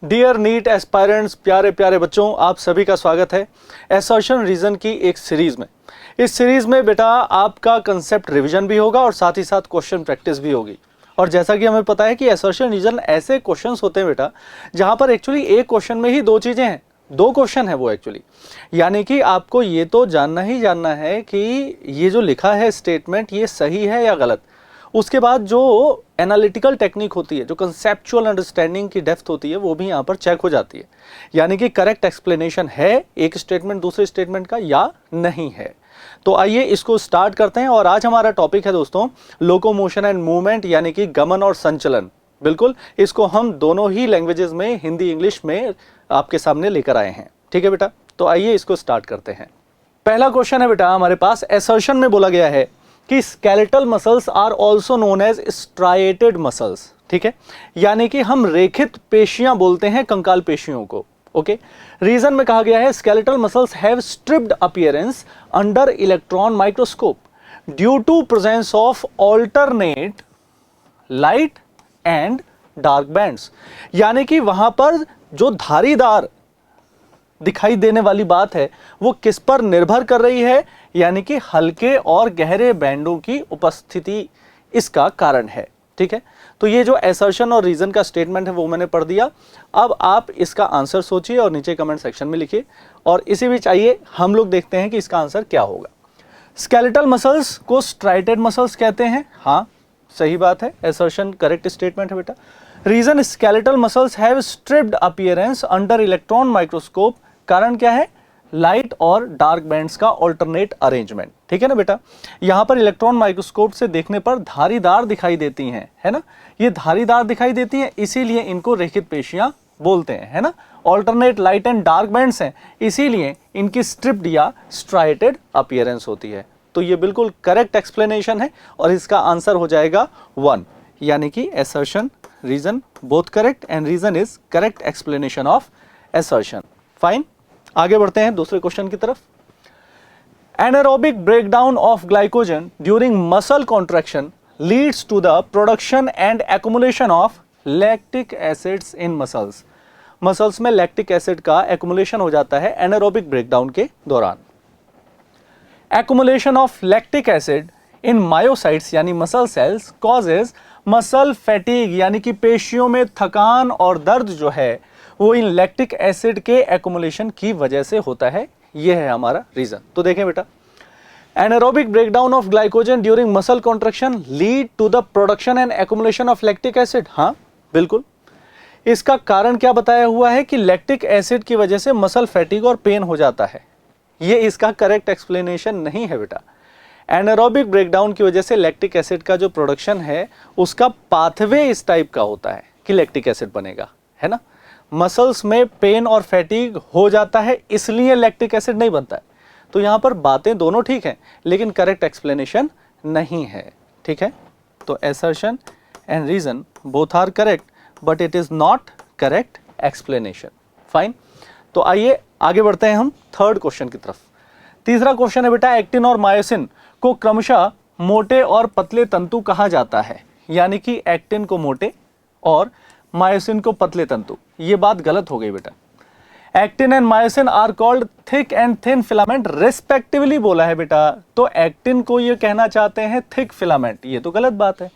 Dear NEET aspirants, प्यारे प्यारे बच्चों, आप सभी का स्वागत है असर्शन रीजन की एक सीरीज में। इस सीरीज में बेटा आपका कंसेप्ट रिवीजन भी होगा और साथ ही साथ क्वेश्चन प्रैक्टिस भी होगी। और जैसा कि हमें पता है कि असर्शन रीजन ऐसे क्वेश्चंस होते हैं बेटा जहां पर एक्चुअली एक क्वेश्चन में ही दो चीजें हैं, दो क्वेश्चन है वो एक्चुअली। यानी कि आपको ये तो जानना ही जानना है कि ये जो लिखा है स्टेटमेंट ये सही है या गलत। उसके बाद जो एनालिटिकल टेक्निक होती है, जो कंसेप्चुअल अंडरस्टैंडिंग की डेप्थ होती है, वो भी यहाँ पर चेक हो जाती है। यानी कि करेक्ट एक्सप्लेनेशन है एक स्टेटमेंट दूसरे स्टेटमेंट का या नहीं है। तो आइए इसको स्टार्ट करते हैं। और आज हमारा टॉपिक है दोस्तों लोकोमोशन एंड मूवमेंट, यानी कि गमन और संचलन। बिल्कुल, इसको हम दोनों ही लैंग्वेजेस में, हिंदी इंग्लिश में आपके सामने लेकर आए हैं। ठीक है बेटा, तो आइए इसको स्टार्ट करते हैं। पहला क्वेश्चन है बेटा हमारे पास, असर्शन में बोला गया है कि skeletal muscles are also known as striated muscles. ठीक है, यानी कि हम रेखित पेशियां बोलते हैं कंकाल पेशियों को। ओके, रीजन में कहा गया है skeletal muscles have stripped appearance under electron microscope due to presence of alternate light and dark bands. यानी कि वहां पर जो धारीदार दिखाई देने वाली बात है वो किस पर निर्भर कर रही है, यानी कि हल्के और गहरे बैंडों की उपस्थिति इसका कारण है। ठीक है, तो ये जो असर्शन और रीजन का स्टेटमेंट है वो मैंने पढ़ दिया। अब आप इसका आंसर सोचिए और नीचे कमेंट सेक्शन में लिखिए। और इसी बीच आइए हम लोग देखते हैं कि इसका आंसर क्या होगा। स्केलेटल मसल्स को स्ट्राइटेड मसल्स कहते हैं। हाँ, सही बात है, असर्शन करेक्ट स्टेटमेंट है बेटा। Reason, skeletal muscles have stripped appearance under electron microscope. कारण क्या है? लाइट और डार्क बैंड्स का ऑल्टरनेट अरेंजमेंट। ठीक है ना बेटा, यहां पर इलेक्ट्रॉन माइक्रोस्कोप से देखने पर धारीदार दिखाई देती हैं, है ना। ये धारीदार दिखाई देती हैं, इसीलिए इनको रेखित पेशियां बोलते हैं, है ना। Alternate light and dark bands हैं, इसीलिए इनकी स्ट्रिप्ड या स्ट्राइटेड अपीयरेंस होती है। तो ये बिल्कुल करेक्ट एक्सप्लेनेशन है और इसका आंसर हो जाएगा 1, यानी कि assertion reason both correct and reason is correct explanation of assertion. Fine, आगे बढ़ते हैं दूसरे क्वेश्चन की तरफ। Anaerobic breakdown of glycogen during muscle contraction leads to the production and accumulation of lactic acids in muscles. Muscles में lactic acid का accumulation हो जाता है एनारोबिक ब्रेकडाउन के दौरान। Accumulation of lactic acid in myocytes यानी muscle cells causes muscle fatigue, यानी कि पेशियों में थकान और दर्द जो है वो इन लैक्टिक एसिड के एक्युमुलेशन की वजह से होता है। यह है हमारा रीजन। तो देखें बेटा, anaerobic breakdown of glycogen during muscle contraction lead to the production and accumulation of lactic acid. हाँ बिल्कुल, इसका कारण क्या बताया हुआ है कि लैक्टिक एसिड की वजह से मसल फैटिग और पेन हो जाता है। यह इसका करेक्ट एक्सप्लेनेशन नहीं है बेटा। एनारोबिक ब्रेकडाउन की वजह से लैक्टिक एसिड का जो प्रोडक्शन है उसका पाथवे इस टाइप का होता है कि लैक्टिक एसिड बनेगा, है ना। मसल्स में पेन और फैटिग हो जाता है, इसलिए लैक्टिक एसिड नहीं बनता है। तो यहां पर बातें दोनों ठीक हैं, लेकिन करेक्ट एक्सप्लेनेशन नहीं है। ठीक है, तो assertion and reason both are correct but it is not correct explanation. Fine, तो आइए आगे बढ़ते हैं हम थर्ड क्वेश्चन की तरफ। तीसरा क्वेश्चन है बेटा, एक्टिन और मायोसिन को क्रमशः मोटे और पतले तंतु कहा जाता है। यानी कि एक्टिन को मोटे और मायोसिन को पतले तंतु। ये बात गलत हो गई बेटा। Actin and myosin are called thick and thin filament respectively बोला है बेटा। तो एक्टिन को ये कहना चाहते हैं थिक फिलामेंट, ये तो गलत बात है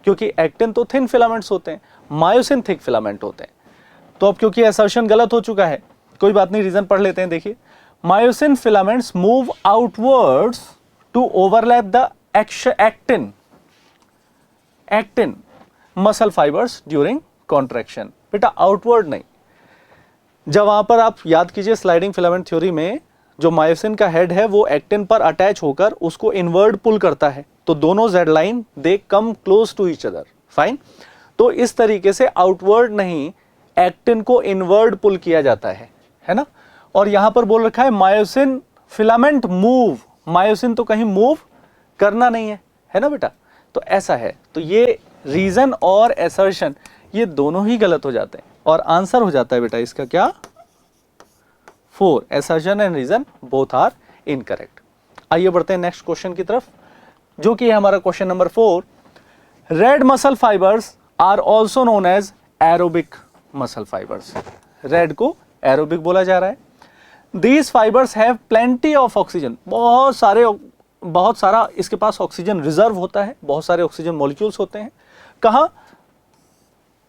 क्योंकि एक्टिन तो थिन फिलामेंट्स होते हैं, मायोसिन थिक फिलामेंट होते हैं। तो अब क्योंकि असर्शन गलत हो चुका है, कोई बात नहीं, रीजन पढ़ लेते हैं। देखिए, myosin filaments move outwards to overlap the actin muscle fibres during contraction. बेटा आउटवर्ड नहीं, जब वहां पर आप याद कीजिए स्लाइडिंग फिलामेंट थ्योरी में जो मायोसिन का हेड है वो एक्टिन पर अटैच होकर उसको इनवर्ड पुल करता है, तो दोनों Z line they come close to each other. Fine, तो इस तरीके से आउटवर्ड नहीं, एक्टिन को इनवर्ड पुल किया जाता है ना। और यहां पर बोल रखा है मायोसिन फिलामेंट मूव, मायोसिन तो कहीं मूव करना नहीं है ना बेटा। तो ऐसा है, तो ये रीजन और असर्शन ये दोनों ही गलत हो जाते हैं और आंसर हो जाता है बेटा इसका क्या, 4। Assertion and reason both are incorrect. आइए बढ़ते हैं नेक्स्ट क्वेश्चन की तरफ, जो कि है हमारा question number 4। Red muscle fibres are also known as aerobic muscle fibres, red को एरोबिक बोला जा रहा है। These fibres have plenty of oxygen, बहुत सारा इसके पास ऑक्सीजन रिजर्व होता है, बहुत सारे ऑक्सीजन मॉलिक्यूल्स होते हैं। कहां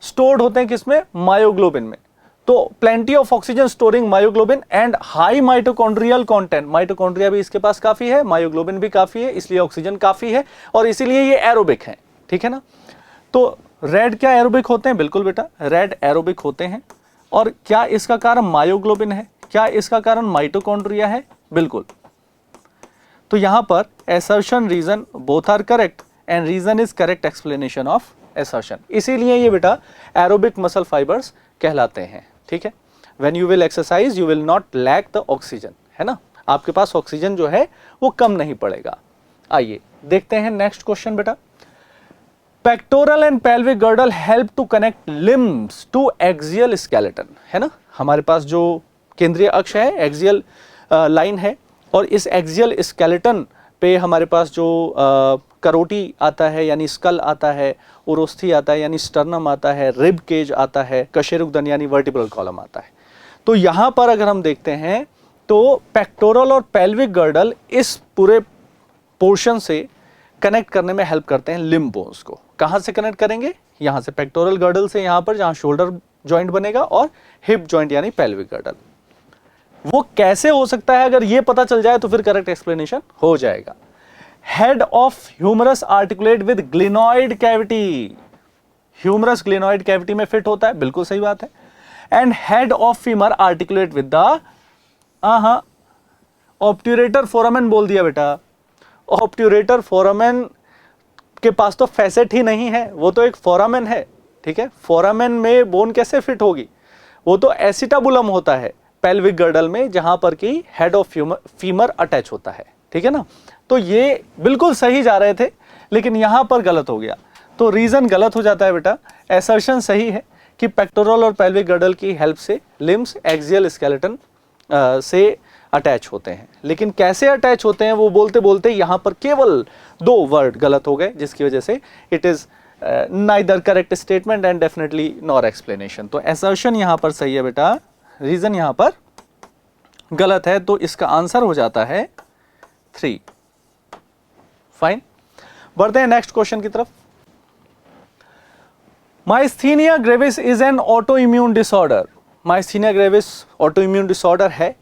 स्टोर्ड होते हैं? किसमें? मायोग्लोबिन में। तो plenty of oxygen storing myoglobin and high mitochondrial content, mitochondria भी इसके पास काफी है, मायोग्लोबिन भी काफी है, इसलिए ऑक्सीजन काफी है और इसीलिए ये एरोबिक है, ठीक है ना। तो रेड क्या एरोबिक होते हैं? बिल्कुल बेटा, रेड एरोबिक होते हैं। और क्या इसका कारण मायोग्लोबिन है? क्या इसका कारण माइटोकॉन्ड्रिया है? बिल्कुल। तो यहां पर assertion reason both are correct and reason is correct explanation of assertion, इसीलिए ये बेटा एरोबिक मसल फाइबर्स कहलाते हैं, ठीक है। When you will exercise you will not lack the oxygen, है ना, आपके पास ऑक्सीजन जो है वो कम नहीं पड़ेगा। आइए देखते हैं नेक्स्ट क्वेश्चन बेटा। Pectoral and pelvic girdle help to connect limbs to axial skeleton, है ना, हमारे पास जो केंद्रीय अक्ष है एक्सियल लाइन है और इस एक्सियल स्केलेटन पे हमारे पास जो करोटी आता है यानी स्कल आता है, उरोस्थी आता है यानी स्टर्नम आता है, रिब केज आता है, कशेरुकदन यानी वर्टिब्रल कॉलम आता है। तो यहां पर अगर हम देखते हैं तो पेक्टोरल और पेल्विक गर्डल इस पूरे पोर्शन से कनेक्ट करने में हेल्प करते हैं लिम्ब बोन्स को। कहां से कनेक्ट करेंगे? यहां से पेक्टोरल गर्डल से, यहां पर जहां शोल्डर जॉइंट बनेगा, और हिप जॉइंट यानी पेल्विक गर्डल। वो कैसे हो सकता है? अगर ये पता चल जाए तो फिर करेक्ट एक्सप्लेनेशन हो जाएगा। Head of humerus articulate with glenoid cavity, humerus glenoid cavity में फिट होता है, बिल्कुल सही बात है। And head of femur articulate with the obturator foramen बोल दिया बेटा। ऑब्ट्यूरेटर फोरामेन के पास तो फैसेट ही नहीं है, वो तो एक फोरामेन है, ठीक है। फोरामेन में बोन कैसे फिट होगी? वो तो एसिटाबुलम होता है पेल्विक गर्डल में, जहां पर कि हेड ऑफ फीमर अटैच होता है, ठीक है ना। तो ये बिल्कुल सही जा रहे थे लेकिन यहां पर गलत हो गया, तो रीजन गलत हो जाता है बेटा। एसर्शन सही है कि पेक्टोरल और पेल्विक गर्डल की हेल्प से लिम्स एक्सियल स्केलेटन से अटैच होते हैं, लेकिन कैसे अटैच होते हैं वो बोलते बोलते यहां पर केवल 2 वर्ड गलत हो गए, जिसकी वजह से it is neither correct statement and definitely nor explanation. तो एसर्शन यहां पर सही है बेटा, रीजन यहां पर गलत है, तो इसका आंसर हो जाता है 3। फाइन, बढ़ते हैं नेक्स्ट क्वेश्चन की तरफ। Myasthenia gravis is an auto immune disorder, myasthenia gravis auto immune disorder है,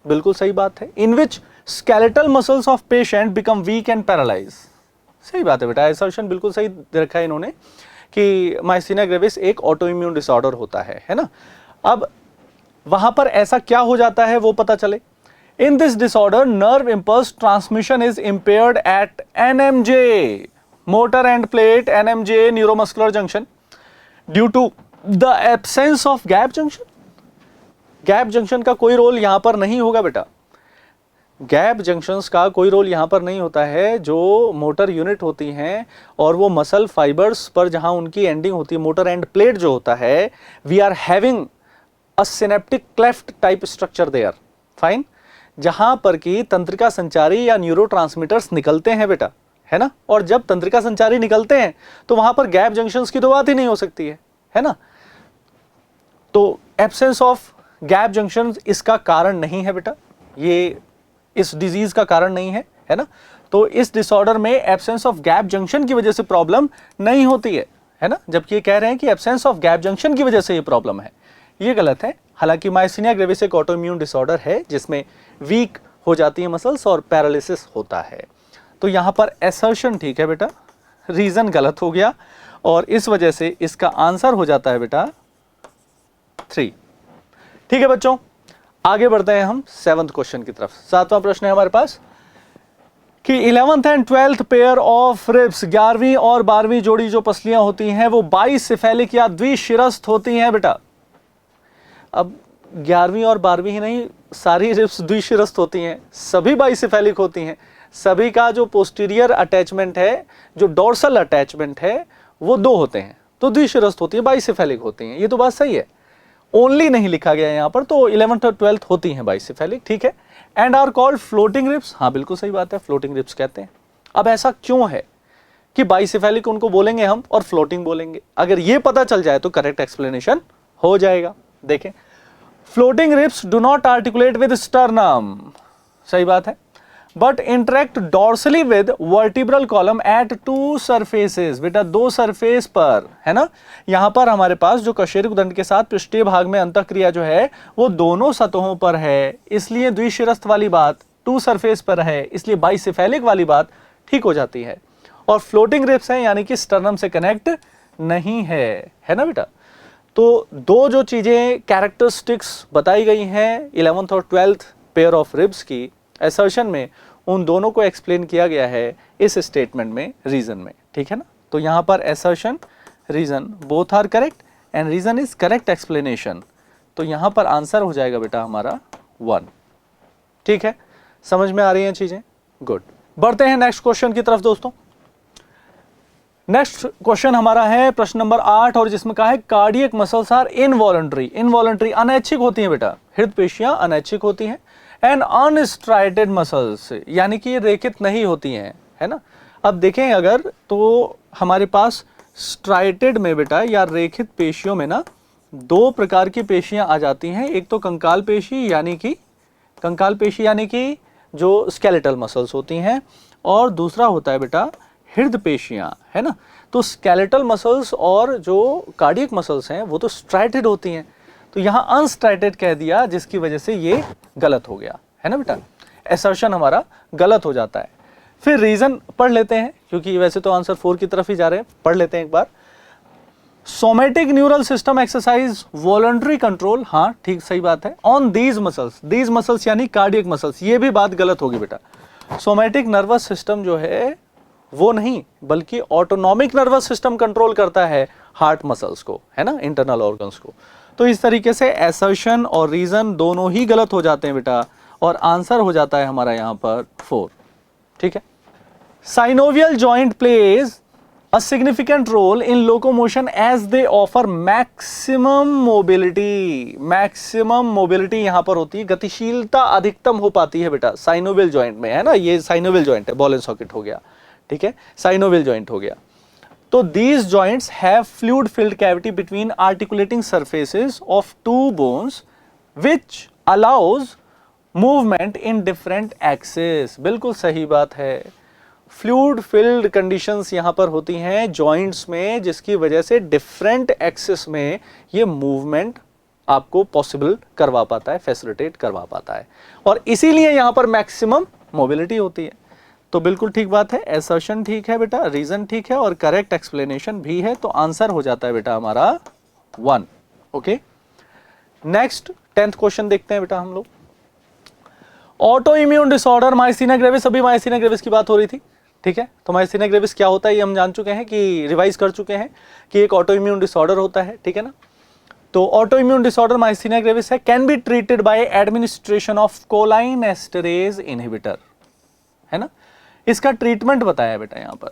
बिल्कुल सही बात है। In which skeletal muscles of patient become weak and paralyse, सही बात है बेटा, एसर्शन बिल्कुल सही दे रखा है इन्होंने कि माइस्थीनिया ग्रेविस एक ऑटो इम्यून डिसऑर्डर होता है ना। अब वहां पर ऐसा क्या हो जाता है वो पता चले। In this disorder nerve impulse transmission is impaired at NMJ, motor end plate NMJ neuromuscular junction, due to the absence of gap junction. Gap junction का कोई रोल यहां पर नहीं होगा बेटा, गैप जंक्शंस का कोई रोल यहां पर नहीं होता है। जो मोटर यूनिट होती हैं और वो मसल फाइबर्स पर जहां उनकी एंडिंग होती है, मोटर एंड प्लेट जो होता है, we are having a synaptic cleft type structure there, fine, जहां पर कि तंत्रिका संचारी या न्यूरोट्रांसमीटर्स निकलते हैं बेटा, है ना। और जब तंत्रिका संचारी निकलते हैं तो वहां पर गैप जंक्शंस की तो बात ही नहीं हो सकती है ना। तो एब्सेंस ऑफ गैप जंक्शन इसका कारण नहीं है बेटा, ये इस डिजीज का कारण नहीं है ना। तो इस डिसऑर्डर में एब्सेंस ऑफ गैप जंक्शन की वजह से प्रॉब्लम नहीं होती है ना, जबकि ये कह रहे हैं कि एब्सेंस ऑफ गैप जंक्शन की वजह से ये प्रॉब्लम है, ये गलत है। हालांकि माइस्थीनिया ग्रेविस एक ऑटो इम्यून डिसऑर्डर है जिसमें वीक हो जाती है मसल्स और पैरालिसिस होता है। तो यहां पर एसर्शन ठीक है बेटा, रीजन गलत हो गया और इस वजह से इसका आंसर हो जाता है बेटा 3। ठीक है बच्चों, आगे बढ़ते हैं हम 7वें क्वेश्चन की तरफ। 7वां प्रश्न है हमारे पास कि 11th and 12th pair of ribs, 11वीं और 12वीं जोड़ी जो पसलियां होती हैं वो बाइसिफेलिक या द्विशिरस्थ होती हैं बेटा। अब 11वीं और 12वीं ही नहीं, सारी रिब्स द्विशिरस्थ होती हैं, सभी बाइसिफेलिक होती हैं, सभी का जो पोस्टीरियर अटैचमेंट है, जो डोर्सल अटैचमेंट है, वो 2 होते हैं, तो द्विशिरस्थ होती है, बाइसिफेलिक होती हैं, ये तो बात सही है। ओनली नहीं लिखा गया है यहाँ पर, तो 11th और 12th होती हैं बाइसिफेलिक, ठीक है। And are called floating ribs, हाँ बिल्कुल सही बात है, फ्लोटिंग रिब्स कहते हैं। अब ऐसा क्यों है कि बाइसिफेलिक उनको बोलेंगे हम और फ्लोटिंग बोलेंगे? अगर ये पता चल जाए तो करेक्ट एक्सप्लेनेशन हो जाएगा। देखें, floating ribs do not articulate with sternum, सही बात है, but interact dorsally with vertebral column at to surfaces, बेटा दो सरफेस पर, है ना। यहां पर हमारे पास जो कशेरुक दंड के साथ पृष्ठीय भाग में अंतःक्रिया जो है वो दोनों सतहों पर है, इसलिए द्विशिरस्थ वाली बात टू सरफेस पर है, इसलिए बाइसेफेलिक वाली बात ठीक हो जाती है। और फ्लोटिंग रिब्स है यानी कि स्टर्नम से कनेक्ट नहीं है ना बेटा। तो दो जो चीजें कैरेक्टरिस्टिक्स बताई गई हैं 11th और 12th पेयर ऑफ रिब्स की असर्शन में, उन दोनों को एक्सप्लेन किया गया है इस स्टेटमेंट में, रीजन में, ठीक है ना। तो यहां पर assertion, reason both are correct and reason is correct explanation. तो यहां पर आंसर हो जाएगा बेटा हमारा 1, ठीक है। समझ में आ रही हैं चीजें? गुड। बढ़ते हैं नेक्स्ट क्वेश्चन की तरफ दोस्तों। नेक्स्ट क्वेश्चन हमारा है प्रश्न नंबर 8 और जिसमें कहा है cardiac muscles are involuntary, involuntary अनैच्छिक होती हैं बेटा, हृदय पेशियां अनैच्छिक होती हैं, एंड अनस्ट्राइटेड मसल्स यानी कि ये रेखित नहीं होती हैं, है ना। अब देखें अगर तो हमारे पास स्ट्राइटेड में बेटा या रेखित पेशियों में ना दो प्रकार की पेशियां आ जाती हैं, एक तो कंकाल पेशी यानी कि जो स्केलेटल मसल्स होती हैं, और दूसरा होता है बेटा हृदय पेशियां, है ना। तो स्केलेटल मसल्स और जो कार्डियक मसल्स हैं वो तो स्ट्राइटेड होती हैं, तो यहां अनस्ट्राइटेड कह दिया जिसकी वजह से ये गलत हो गया, है ना बेटा। असर्शन हमारा गलत हो जाता है। फिर रीजन पढ़ लेते हैं क्योंकि वैसे तो आंसर 4 की तरफ ही जा रहे हैं, पढ़ लेते हैं एक बार। Somatic neural system exercise voluntary control, हाँ ठीक सही बात है, ऑन दीज मसल्स यानी कार्डियक मसल्स, ये भी बात गलत होगी बेटा। सोमेटिक नर्वस सिस्टम जो है वो नहीं बल्कि ऑटोनॉमिक नर्वस सिस्टम कंट्रोल करता है हार्ट मसल्स को, है ना, इंटरनल ऑर्गन्स को। तो इस तरीके से असर्शन और रीजन दोनों ही गलत हो जाते हैं बेटा, और आंसर हो जाता है हमारा यहां पर 4, ठीक है। Synovial joint plays a significant role in locomotion as they offer maximum mobility, maximum mobility यहां पर होती है, गतिशीलता अधिकतम हो पाती है बेटा साइनोवियल जॉइंट में, है ना। ये साइनोवियल जॉइंट है, बॉल एंड सॉकेट हो गया, ठीक है, साइनोवियल जॉइंट हो गया। तो these joints have fluid filled cavity between articulating surfaces of two bones which allows movement in different axes। बिल्कुल सही बात है, फ्लूइड फिल्ड कंडीशंस यहां पर होती हैं जॉइंट्स में, जिसकी वजह से डिफरेंट एक्सिस में ये मूवमेंट आपको पॉसिबल करवा पाता है, फैसिलिटेट करवा पाता है, और इसीलिए यहां पर मैक्सिमम मोबिलिटी होती है। तो बिल्कुल ठीक बात है, असर्शन ठीक है बेटा, रीजन ठीक है और करेक्ट एक्सप्लेनेशन भी है, तो आंसर हो जाता है बेटा हमारा 1, ओके। नेक्स्ट 10th क्वेश्चन देखते हैं बेटा हम लोग। Auto immune disorder myasthenia gravis, अभी माइस्थीनिया ग्रेविस की बात हो रही थी, ठीक है। तो माइस्थीनिया ग्रेविस क्या होता है ये हम जान चुके हैं, कि रिवाइज कर चुके हैं कि एक ऑटो इम्यून डिसऑर्डर होता है, ठीक है ना। तो auto immune disorder myasthenia gravis है, can be treated by administration of choline esterase inhibitor, है ना। इसका ट्रीटमेंट बताया बेटा यहां पर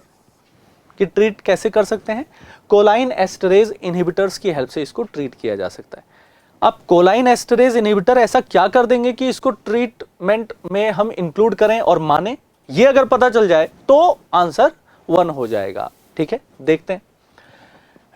कि ट्रीट कैसे कर सकते हैं, कोलाइन एस्टरेज इनहिबिटर्स की हेल्प से इसको ट्रीट किया जा सकता है। अब कोलाइन एस्टरेज इनहिबिटर ऐसा क्या कर देंगे कि इसको ट्रीटमेंट में हम इंक्लूड करें और माने, ये अगर पता चल जाए तो आंसर 1 हो जाएगा, ठीक है। देखते हैं,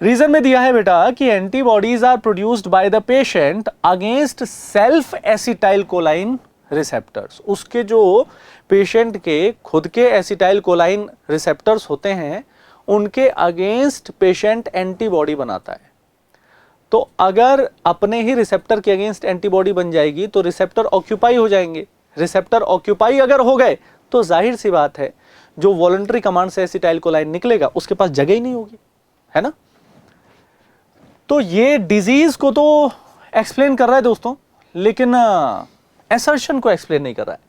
रीजन में दिया है बेटा कि antibodies are produced by the patient against self acetylcholine receptors, उसके जो पेशेंट के खुद के एसिटाइल कोलाइन रिसेप्टर्स होते हैं उनके अगेंस्ट पेशेंट एंटीबॉडी बनाता है। तो अगर अपने ही रिसेप्टर के अगेंस्ट एंटीबॉडी बन जाएगी तो रिसेप्टर ऑक्यूपाई हो जाएंगे, रिसेप्टर ऑक्यूपाई अगर हो गए तो जाहिर सी बात है जो वॉलंटरी कमांड से एसिटाइल कोलाइन निकलेगा उसके पास जगह ही नहीं होगी, है ना। तो ये डिजीज को तो एक्सप्लेन कर रहा है दोस्तों, लेकिन असर्शन को एक्सप्लेन नहीं कर रहा है।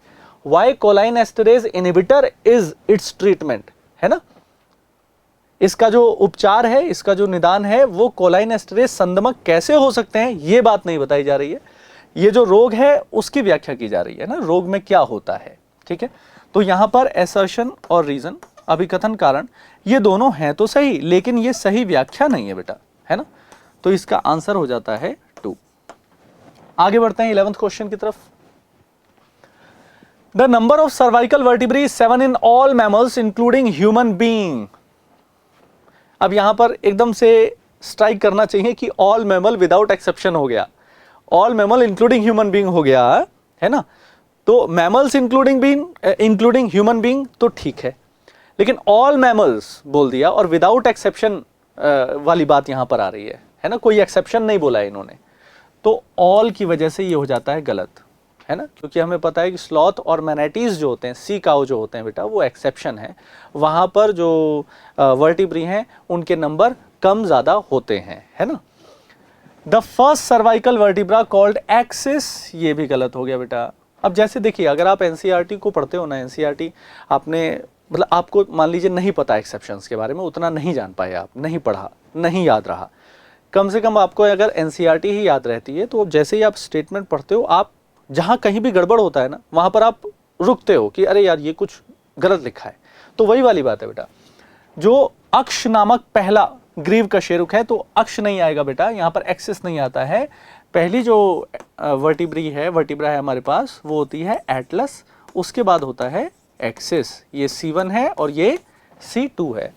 Why choline esterase inhibitor is its treatment, है ना। इसका जो उपचार है, इसका जो निदान है वो कोलाइन एस्टरेज संदमक कैसे हो सकते हैं ये बात नहीं बताई जा रही है, ये जो रोग है उसकी व्याख्या की जा रही है ना, रोग में क्या होता है, ठीक है। तो यहां पर असर्शन और रीजन अभिकथन कारण ये दोनों हैं तो सही, लेकिन ये सही व्याख्या नहीं है बेटा, है ना। तो इसका आंसर हो जाता है 2। आगे बढ़ते हैं 11th क्वेश्चन की तरफ। The number of cervical vertebrae is 7 in all mammals including human being। अब यहां पर एकदम से स्ट्राइक करना चाहिए कि ऑल मैमल विदाउट एक्सेप्शन हो गया, all mammal including human being हो गया, है ना। तो मैमल्स इंक्लूडिंग ह्यूमन बीइंग तो ठीक है, लेकिन ऑल मैमल्स बोल दिया और विदाउट एक्सेप्शन वाली बात यहां पर आ रही है ना, कोई एक्सेप्शन नहीं बोला है इन्होंने, तो ऑल की वजह से ये हो जाता है गलत, है ना, क्योंकि हमें पता है कि स्लॉथ और मैनाटीज जो होते हैं, सी काउ जो होते हैं बेटा, वो एक्सेप्शन है, वहां पर जो वर्टिब्री हैं उनके नंबर कम ज्यादा होते हैं, है ना। The first cervical vertebra called axis, ये भी गलत हो गया बेटा। अब जैसे देखिए, अगर आप एनसीईआरटी को पढ़ते हो ना, एनसीईआरटी आपने मतलब आपको मान लीजिए नहीं पता एक्सेप्शंस के बारे में, उतना नहीं जान पाए आप, नहीं पढ़ा, नहीं याद रहा, कम से कम आपको अगर एनसीईआरटी ही याद रहती है तो जैसे ही आप स्टेटमेंट पढ़ते हो, आप जहां कहीं भी गड़बड़ होता है ना, वहां पर आप रुकते हो कि अरे यार ये कुछ गलत लिखा है। तो वही वाली बात है बेटा, जो अक्ष नामक पहला ग्रीव का शेरुक है तो अक्ष नहीं आएगा बेटा, यहां पर एक्सिस नहीं आता है। पहली जो वर्टिब्रा है हमारे पास, वो होती है एटलस, उसके बाद होता है एक्सिस, ये C1 है और ये C2 है।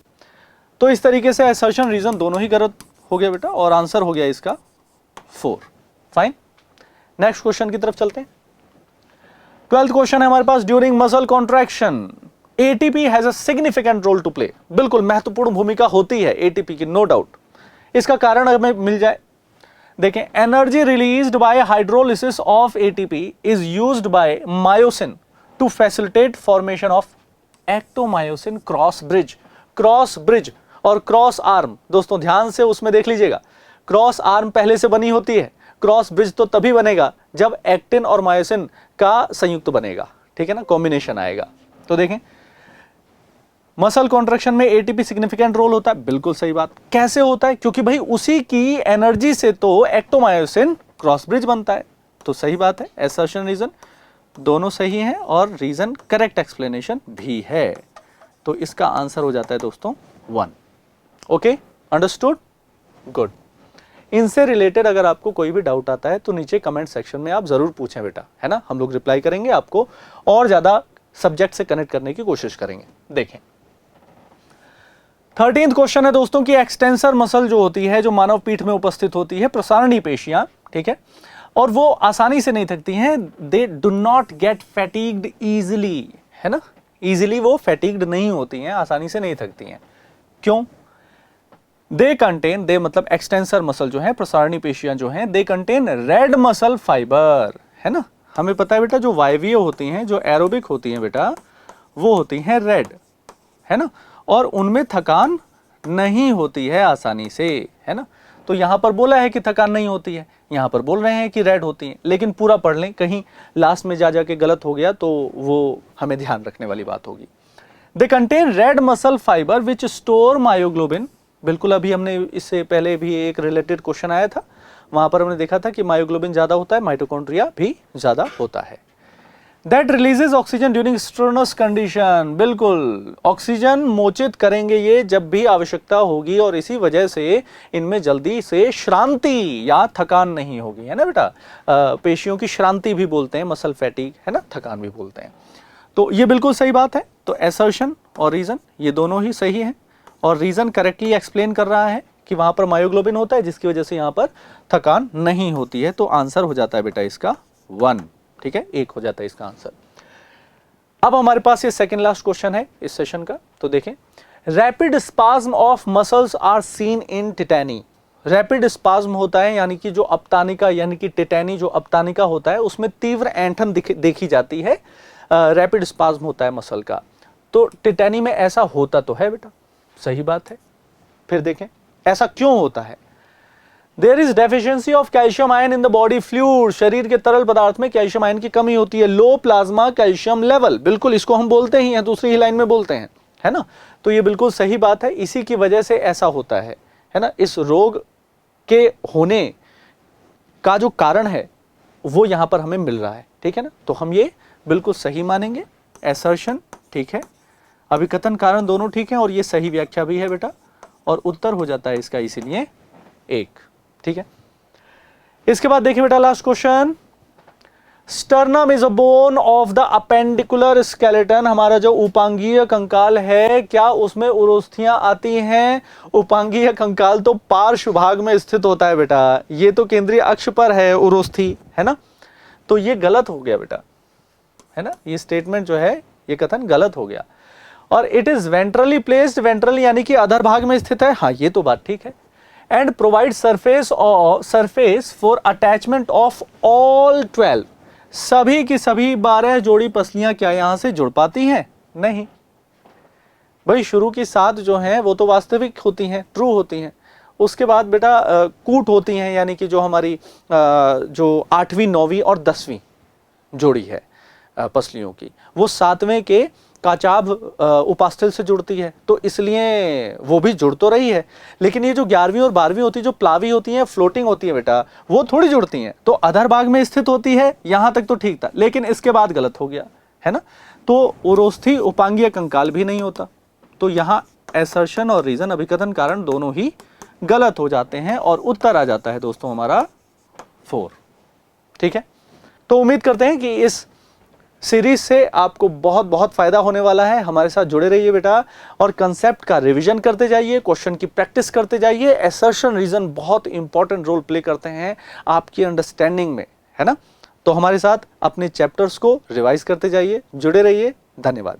तो इस तरीके से असर्शन रीजन दोनों ही गलत हो गया बेटा, और आंसर हो गया इसका 4। फाइन, नेक्स्ट क्वेश्चन की तरफ चलते हैं। 12th क्वेश्चन है हमारे पास, during muscle contraction ATP has a significant role to play. बिल्कुल महत्वपूर्ण भूमिका होती है एटीपी की, नो डाउट। इसका कारण हमें मिल जाए, देखें, energy released by hydrolysis of ATP is used by myosin to facilitate formation of actomyosin cross bridge और क्रॉस आर्म। दोस्तों ध्यान से उसमें देख लीजिएगा, क्रॉस आर्म पहले से बनी होती है, क्रॉस ब्रिज तो तभी बनेगा जब एक्टिन और मायोसिन का संयुक्त बनेगा, ठीक है ना, कॉम्बिनेशन आएगा। तो देखें, मसल कॉन्ट्रैक्शन में एटीपी सिग्निफिकेंट रोल होता है, बिल्कुल सही बात। कैसे होता है? क्योंकि भाई उसी की एनर्जी से तो एक्टोमायोसिन क्रॉस ब्रिज बनता है, तो सही बात है। असर्शन रीजन दोनों सही हैं और रीजन करेक्ट एक्सप्लेनेशन भी है, तो इसका आंसर हो जाता है दोस्तों 1। Okay, understood, good. इनसे रिलेटेड अगर आपको कोई भी डाउट आता है तो नीचे कमेंट सेक्शन में आप जरूर पूछें बेटा, है ना, हम लोग रिप्लाई करेंगे आपको और ज्यादा सब्जेक्ट से कनेक्ट करने की कोशिश करेंगे। देखें, 13th क्वेश्चन है दोस्तों की एक्सटेंसर मसल जो होती है, जो मानव पीठ में उपस्थित होती है, प्रसारणी पेशियां, ठीक है, और वो आसानी से नहीं थकती हैं, they do not get fatigued easily, है ना, इजिली वो फैटिग्ड नहीं होती हैं, आसानी से नहीं थकती हैं। क्यों? दे कंटेन, दे मतलब एक्सटेंसर मसल जो है, प्रसारणी पेशियां जो हैं, they contain red muscle fibre, है ना। हमें पता है बेटा, जो वायवीय होती हैं, जो एरोबिक होती हैं बेटा, वो होती हैं रेड, है ना, और उनमें थकान नहीं होती है आसानी से, है ना। तो यहां पर बोला है कि थकान नहीं होती है, यहां पर बोल रहे हैं कि रेड होती हैं, लेकिन पूरा पढ़ लें, कहीं लास्ट में जा जाके गलत हो गया तो वो हमें ध्यान रखने वाली बात होगी। They contain red muscle fibre which store myoglobin. बिल्कुल, अभी हमने इससे पहले भी एक रिलेटेड क्वेश्चन आया था, वहां पर हमने देखा था कि मायोग्लोबिन ज्यादा होता है, माइटोकॉन्ड्रिया भी ज्यादा होता है। That releases oxygen during strenuous condition. बिल्कुल, ऑक्सीजन मोचित करेंगे ये जब भी आवश्यकता होगी, और इसी वजह से इनमें जल्दी से श्रांति या थकान नहीं होगी, है ना बेटा। पेशियों की श्रांति भी बोलते हैं, मसल फैटिग, है ना, थकान भी बोलते हैं। तो ये बिल्कुल सही बात है। तो असर्शन और रीजन ये दोनों ही सही है, और रीजन करेक्टली एक्सप्लेन कर रहा है कि वहां पर मायोग्लोबिन होता है, जिसकी वजह से यहां पर थकान नहीं होती है। तो आंसर हो जाता है बेटा इसका 1, ठीक है, 1 हो जाता है इसका आंसर। अब हमारे पास ये सेकंड लास्ट क्वेश्चन है इस सेशन का, तो देखें, rapid spasm of muscles are seen in tetany. Rapid spasm होता है, यानी कि जो अपतानिका, यानी कि टिटैनी जो अपतानिका होता है, उसमें तीव्र ऐंठन देखी जाती है, रैपिड स्पाज्म होता है मसल का। तो टिटैनी में ऐसा होता तो है बेटा, सही बात है। फिर देखें ऐसा क्यों होता है। There is deficiency of calcium ion in the body fluid. शरीर के तरल पदार्थ में कैल्शियम आयन की कमी होती है। लो प्लाज्मा कैल्शियम लेवल, बिल्कुल इसको हम बोलते ही हैं, दूसरी ही लाइन में बोलते हैं, है ना। तो ये बिल्कुल सही बात है, इसी की वजह से ऐसा होता है ना। इस रोग के होने का जो कारण है वो यहां पर हमें मिल रहा है, ठीक है ना। तो हम ये बिल्कुल सही मानेंगे, असर्शन ठीक है, अभिकथन कारण दोनों ठीक है, और ये सही व्याख्या भी है बेटा, और उत्तर हो जाता है इसका इसीलिए 1, ठीक है। इसके बाद देखिए बेटा last question, sternum is a bone of the appendicular skeleton. हमारा जो उपांगीय कंकाल है, क्या उसमें उरोस्थियां आती हैं? उपांगीय कंकाल तो पार्श्व भाग में स्थित होता है बेटा, ये तो केंद्रीय अक्ष पर है उरोस्थी, है ना। तो ये गलत हो गया बेटा, है ना, ये स्टेटमेंट जो है ये कथन गलत हो गया। और it is ventrally placed, ventral यानी कि अधर भाग में स्थित है, हाँ ये तो बात ठीक है। And provide surface for attachment of all 12, सभी की सभी 12 जोड़ी पसलियां क्या यहां से जुड़ पाती हैं? नहीं भाई, शुरू की 7 जो हैं वो तो वास्तविक होती हैं, ट्रू होती हैं। उसके बाद बेटा कूट होती हैं, यानी कि जो हमारी जो 8वीं 9वीं और 10वीं जोड़ी है पसलियों की, वो 7वें के काचाभ उपास्थल से जुड़ती है, तो इसलिए वो भी जुड़ तो रही है। लेकिन ये जो 11वीं और 12वीं होती है, जो प्लावी होती हैं, फ्लोटिंग होती है बेटा, वो थोड़ी जुड़ती हैं, तो अधर भाग में स्थित होती है। यहां तक तो ठीक था, लेकिन इसके बाद गलत हो गया, है ना। तो उरोस्थी उपांगीय कंकाल भी नहीं होता। तो यहां एसर्शन और रीजन, अभिकथन कारण, दोनों ही गलत हो जाते हैं और उत्तर आ जाता है दोस्तों हमारा 4। ठीक है, तो उम्मीद करते हैं कि इस सीरीज से आपको बहुत बहुत फायदा होने वाला है। हमारे साथ जुड़े रहिए बेटा, और कंसेप्ट का रिवीजन करते जाइए, क्वेश्चन की प्रैक्टिस करते जाइए। एसर्शन रीजन बहुत इंपॉर्टेंट रोल प्ले करते हैं आपकी अंडरस्टैंडिंग में, है ना। तो हमारे साथ अपने चैप्टर्स को रिवाइज करते जाइए, जुड़े रहिए। धन्यवाद।